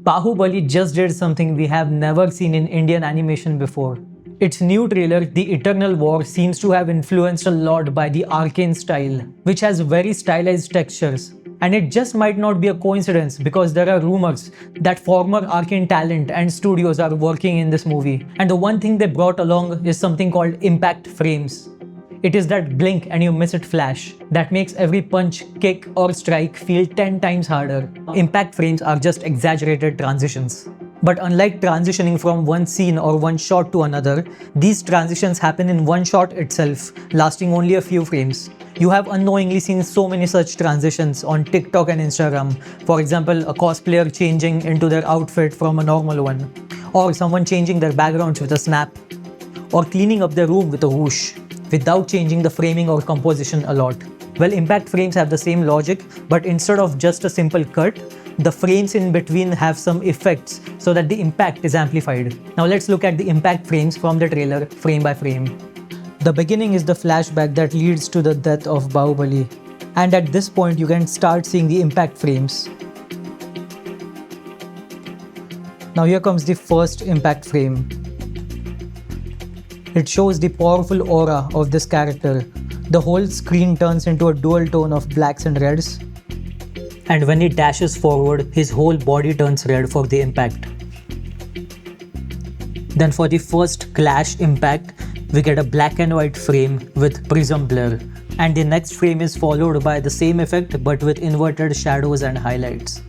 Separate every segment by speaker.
Speaker 1: Bahubali just did something we have never seen in Indian animation before. Its new trailer, The Eternal War, seems to have influenced a lot by the Arcane style, which has very stylized textures. And it just might not be a coincidence because there are rumors that former Arcane talent and studios are working in this movie. And the one thing they brought along is something called impact frames. It is that blink and you miss it flash that makes every punch, kick or strike feel 10 times harder. Impact frames are just exaggerated transitions. But unlike transitioning from one scene or one shot to another, these transitions happen in one shot itself, lasting only a few frames. You have unknowingly seen so many such transitions on TikTok and Instagram. For example, a cosplayer changing into their outfit from a normal one, or someone changing their backgrounds with a snap, or cleaning up their room with a whoosh, without changing the framing or composition a lot. Well, impact frames have the same logic, but instead of just a simple cut, the frames in between have some effects so that the impact is amplified. Now let's look at the impact frames from the trailer, frame by frame. The beginning is the flashback that leads to the death of Bahubali, and at this point you can start seeing the impact frames. Now here comes the first impact frame. It shows the powerful aura of this character. The whole screen turns into a dual tone of blacks and reds. And when he dashes forward, his whole body turns red for the impact. Then for the first clash impact, we get a black and white frame with prism blur. And the next frame is followed by the same effect but with inverted shadows and highlights.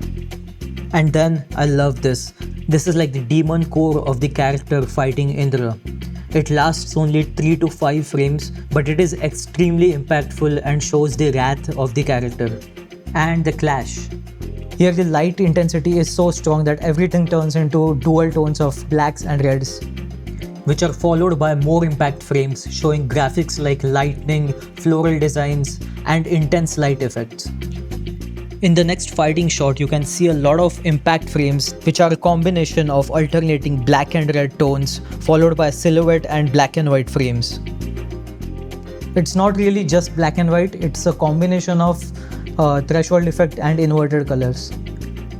Speaker 1: And then, I love this. This is like the demon core of the character fighting Indra. It lasts only 3 to 5 frames, but it is extremely impactful and shows the wrath of the character. And the clash. Here the light intensity is so strong that everything turns into dual tones of blacks and reds, which are followed by more impact frames showing graphics like lightning, floral designs, and intense light effects. In the next fighting shot, you can see a lot of impact frames, which are a combination of alternating black and red tones, followed by silhouette and black and white frames. It's not really just black and white, it's a combination of threshold effect and inverted colors.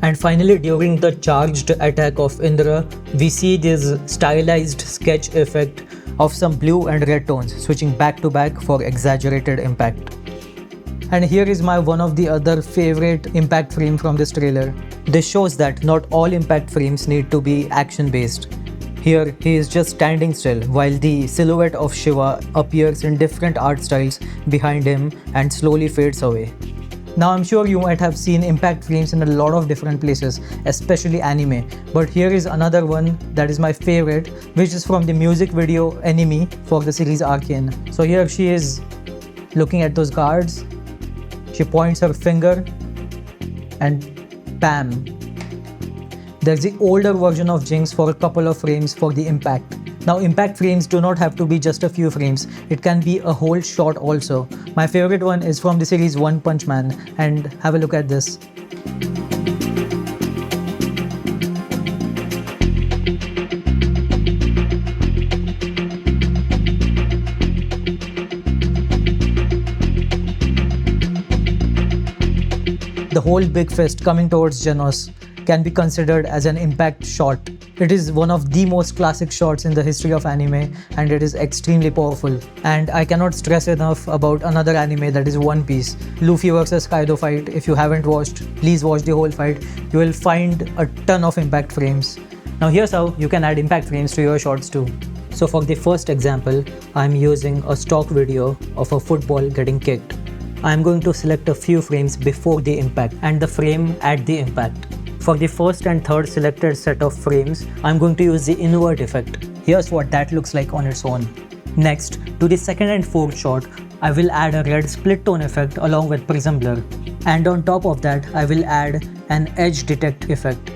Speaker 1: And finally, during the charged attack of Indra, we see this stylized sketch effect of some blue and red tones switching back to back for exaggerated impact. And here is my one of the other favorite impact frame from this trailer. This shows that not all impact frames need to be action based. Here he is just standing still while the silhouette of Shiva appears in different art styles behind him and slowly fades away. Now I'm sure you might have seen impact frames in a lot of different places, especially anime, but here is another one that is my favorite, which is from the music video Enemy for the series Arcane. So here she is looking at those guards, she points her finger and bam! There's the older version of Jinx for a couple of frames for the impact. Now impact frames do not have to be just a few frames, it can be a whole shot also. My favorite one is from the series One Punch Man, and have a look at this. The whole big fist coming towards Genos can be considered as an impact shot. It is one of the most classic shots in the history of anime and it is extremely powerful. And I cannot stress enough about another anime, that is One Piece. Luffy vs Kaido fight. If you haven't watched, please watch the whole fight. You will find a ton of impact frames. Now here's how you can add impact frames to your shots too. So for the first example, I'm using a stock video of a football getting kicked. I'm going to select a few frames before the impact and the frame at the impact. For the first and third selected set of frames, I'm going to use the invert effect. Here's what that looks like on its own. Next, to the second and fourth shot, I will add a red split tone effect along with prism blur. And on top of that, I will add an edge detect effect.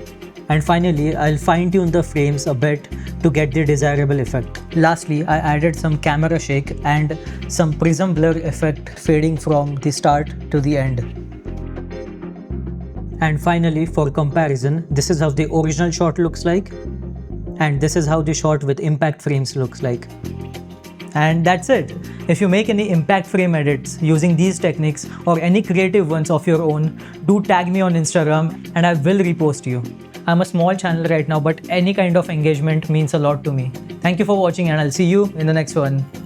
Speaker 1: And finally, I'll fine tune the frames a bit to get the desirable effect. Lastly, I added some camera shake and some prism blur effect fading from the start to the end. And finally, for comparison, this is how the original shot looks like, and this is how the shot with impact frames looks like. And that's it. If you make any impact frame edits using these techniques or any creative ones of your own, do tag me on Instagram and I will repost you. I'm a small channel right now, but any kind of engagement means a lot to me. Thank you for watching, and I'll see you in the next one.